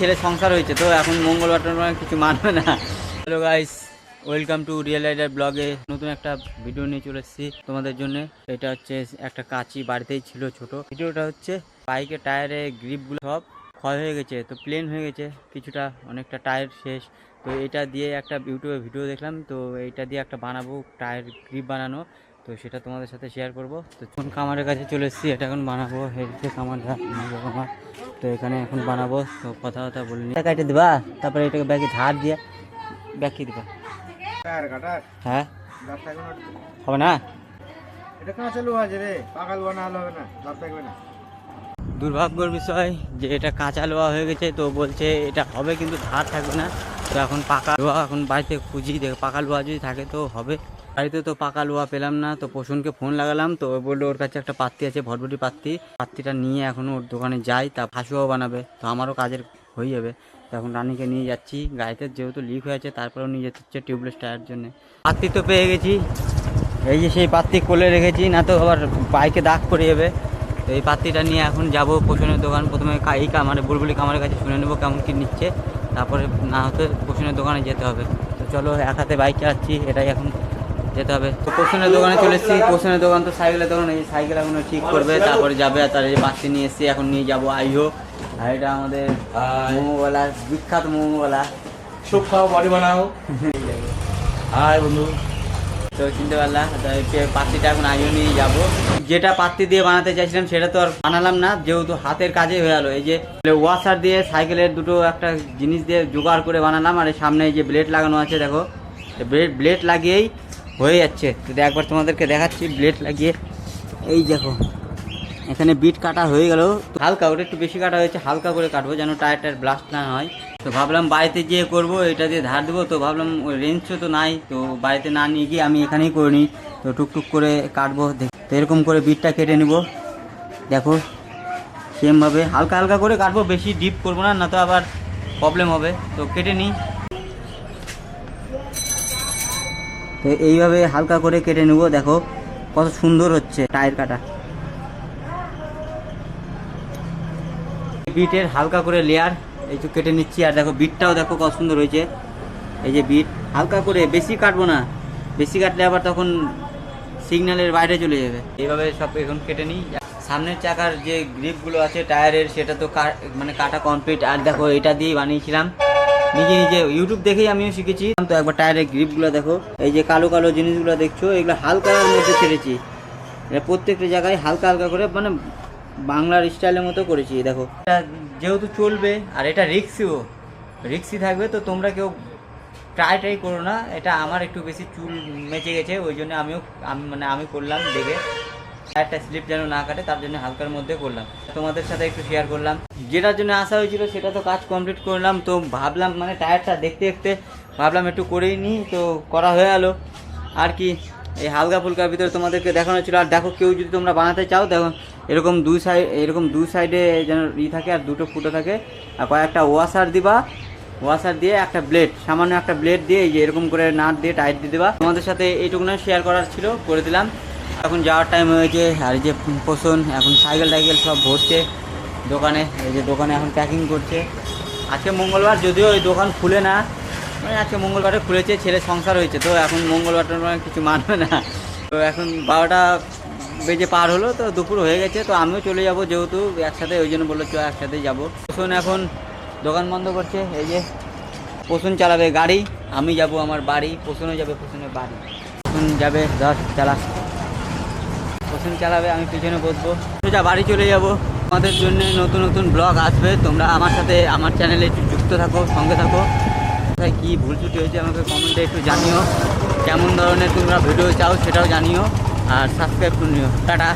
ছেলে সংসার হয়েছে তো এখন মঙ্গলবার কিছু মানবে না। Hello guys, welcome to real rider ব্লগে। নতুন একটা ভিডিও নিয়ে চলে এসেছি তোমাদের জন্য। এটা হচ্ছে একটা কাঁচি বাড়িতেই ছিল ছোট। ভিডিওটা হচ্ছে বাইকের টায়ারে গ্রিপগুলো সব ক্ষয় হয়ে গেছে, তো প্লেন হয়ে গেছে কিছুটা, অনেকটা টায়ার শেষ। তো এটা দিয়ে একটা ইউটিউবে ভিডিও দেখলাম, তো এইটা দিয়ে একটা বানাবো টায়ার গ্রিপ বানানো, তো সেটা তোমাদের সাথে শেয়ার করব। তো কোন কামারের কাছে চলে এসেছি, এটা এখন বানাবো। হেলথে কামার কামার, তো এখানে এখন বানাবো। তো কথা বলে নিয়ে কাটে দিবা, তারপরে এটাকে ব্যাগে ঝাড় দিয়ে ব্যাগকে দিবা। হ্যাঁ হবে না, এটা কাঁচা লোহা আছে রে, পাকা লোহা না হলে হবে না, লাভ থাকবে না। দুর্ভাগ্যের বিষয় যে এটা কাঁচা লোহা হয়ে গেছে, তো বলছে এটা হবে কিন্তু ধার থাকবে না। তো এখন পাকা লোহা এখন বাড়িতে খুঁজি, দেখো পাকা লোহা যদি থাকে তো হবে। বাড়িতে তো পাকা লোহা পেলাম না, তো পোষণকে ফোন লাগালাম, তো বললো ওর কাছে একটা পাত্তি আছে, ভটভটি পাত্তিটা নিয়ে এখন ওর দোকানে যাই, তা হাসুয়াও বানাবে, তো আমারও কাজের হয়ে যাবে। তো এখন রানীকে নিয়ে যাচ্ছি, গাড়িতে যেহেতু লিক হয়ে আছে তারপরেও নিয়ে যেতে হচ্ছে টিউবলেস টায়ার জন্য। পাত্তি তো পেয়ে গেছি, এই যে সেই পাত্তি কোলে রেখেছি, না তো আবার বাইকে দাগ পড়ে যাবে। তো এই পাত্তিটা নিয়ে এখন যাব পোষণের দোকান। প্রথমে এই কামারে বুলবুলি কামারের কাছে শুনে নেবো কেমন কী নিচ্ছে, তারপরে না হতে পোষণের দোকানে যেতে হবে। তো চলো, এক হাতে বাইক চালাচ্ছি, এটাই এখন যেতে হবে। তো পোষণের দোকানে চলে এসেছি। পোষণের দোকান তো সাইকেলের দোকান, এই সাইকেল এখন ঠিক করবে, তারপরে যাবে। আর তার এই পাত্তি নিয়ে এসেছি, এখন নিয়ে যাবো আইও। আর এটা আমাদের মোমোওয়ালা, বিখ্যাত মোমোওয়ালা। সুপ খাও, বডি বানাও। হাই বন্ধু। তো চিনতে পারলাম, পাত্তিটা এখন আইও নিয়ে যাবো। যেটা পাত্তি দিয়ে বানাতে চাইছিলাম সেটা তো আর বানালাম না, যেহেতু হাতের কাজে হয়ে গেলো। এই যে ওয়াশার দিয়ে সাইকেলের দুটো একটা জিনিস দিয়ে জোগাড় করে বানালাম। আর এই সামনে এই যে ব্লেড লাগানো আছে, দেখো ব্লেড লাগিয়েই হয়ে যাচ্ছে। তো একবার তোমাদেরকে দেখাচ্ছি ব্লেড লাগিয়ে। এই দেখো এখানে বিট কাটা হয়ে গেল, হালকা, ওটা একটু বেশি কাটা হয়েছে, হালকা করে কাটবো যেন টায়ার ব্লাস্ট না হয়। তো ভাবলাম বাড়িতে গিয়ে করব, এটা দিয়ে ধার দেবো। তো ভাবলাম ওই রেঞ্চও তো নাই, তো বাড়িতে না নিয়ে গিয়ে আমি এখানেই করে নিই। তো টুকটুক করে কাটবো। তো এরকম করে বিটটা কেটে নেব, দেখো সেমভাবে হালকা হালকা করে কাটবো, বেশি ডিপ করবো না, না তো আবার প্রবলেম হবে। তো কেটে নিই। তো এইভাবে হালকা করে কেটে নেব, দেখো কত সুন্দর হচ্ছে টায়ার কাটা। বিটের হালকা করে লেয়ার এই তো কেটে নিচ্ছি। আর দেখো বিটটাও দেখো কত সুন্দর হয়েছে। এই যে বিট হালকা করে, বেশি কাটবো না, বেশি কাটলে আবার তখন সিগন্যালের বাইরে চলে যাবে। এইভাবে সব এখন কেটে নিই। সামনের চাকার যে গ্রিপগুলো আছে টায়ারের, সেটা তো মানে কাটা কমপ্লিট। আর দেখো এটা দিয়েই বানিয়েছিলাম নিজে নিজে, ইউটিউব দেখেই আমিও শিখেছি। তো একবার টায়ারের গ্রিপগুলো দেখো, এই যে কালো কালো জিনিসগুলো দেখছো, এগুলো হালকার মধ্যে ছেড়েছি। প্রত্যেকটা জায়গায় হালকা হালকা করে, মানে বাংলার স্টাইলের মতো করেছি। দেখো এটা যেহেতু চলবে, আর এটা রিক্সি থাকবে, তো তোমরা কেউ ট্রাই করো না। এটা আমার একটু বেশি চুল মেচে গেছে, ওই জন্য আমি করলাম দেখে টায়ারটা স্লিপ যেন না কাটে, তার জন্য হালকার মধ্যে করলাম। তোমাদের সাথে একটু শেয়ার করলাম, যেটার জন্য আসা হয়েছিল সেটা তো কাজ কমপ্লিট করলাম। তো ভাবলাম মানে টায়ারটা দেখতে দেখতে ভাবলাম একটু করেই নিই, তো করা হয়ে গেল আর কি। এই হালকা ফুলকার ভিতরে তোমাদেরকে দেখানো ছিল। আর দেখো কেউ যদি তোমরা বানাতে চাও, দেখো এরকম দুই সাইডে যেন থাকে, আর দুটো ফুটো থাকে, আর কয়েকটা ওয়াশার দিবা। ওয়াশার দিয়ে একটা ব্লেড, সামান্য একটা ব্লেড দিয়ে এই যে এরকম করে নাট দিয়ে টাইট দিয়ে দেবা। তোমাদের সাথে এইটুকু না শেয়ার করার ছিল, করে দিলাম। এখন যাওয়ার টাইম হয়েছে। আর এই যে পোষণ এখন সাইকেল সব ভরছে দোকানে। এই যে দোকানে এখন প্যাকিং করছে। আজকে মঙ্গলবার, যদিও ওই দোকান খুলে না, মানে আজকে মঙ্গলবারে খুলেছে, ছেলে সংসার হয়েছে, তো এখন মঙ্গলবারটা কিছু মানবে না। তো এখন 12টা বেজে পার হলো, তো দুপুর হয়ে গেছে। তো আমিও চলে যাব যেহেতু একসাথে, ওই জন্য বললো চল একসাথেই যাবো। পোষণ এখন দোকান বন্ধ করছে। এই যে পোষণ চালাবে গাড়ি, আমি যাব আমার বাড়ি, পোষণও যাবে পোষণের বাড়ি। পোষণ যাবে পোষণ চালাবে, আমি পিছনে বসবো। সোজা বাড়ি চলে যাব। আমাদের জন্য নতুন নতুন ব্লগ আসবে, তোমরা আমার সাথে আমার চ্যানেলে একটু যুক্ত থাকো, সঙ্গে থাকো। কোথায় কী ভুল ত্রুটি হয়েছে আমাকে কমেন্টে একটু জানিও, কেমন ধরনের তোমরা ভিডিও চাও সেটাও জানিও, আর সাবস্ক্রাইব করে নিও। টাটা।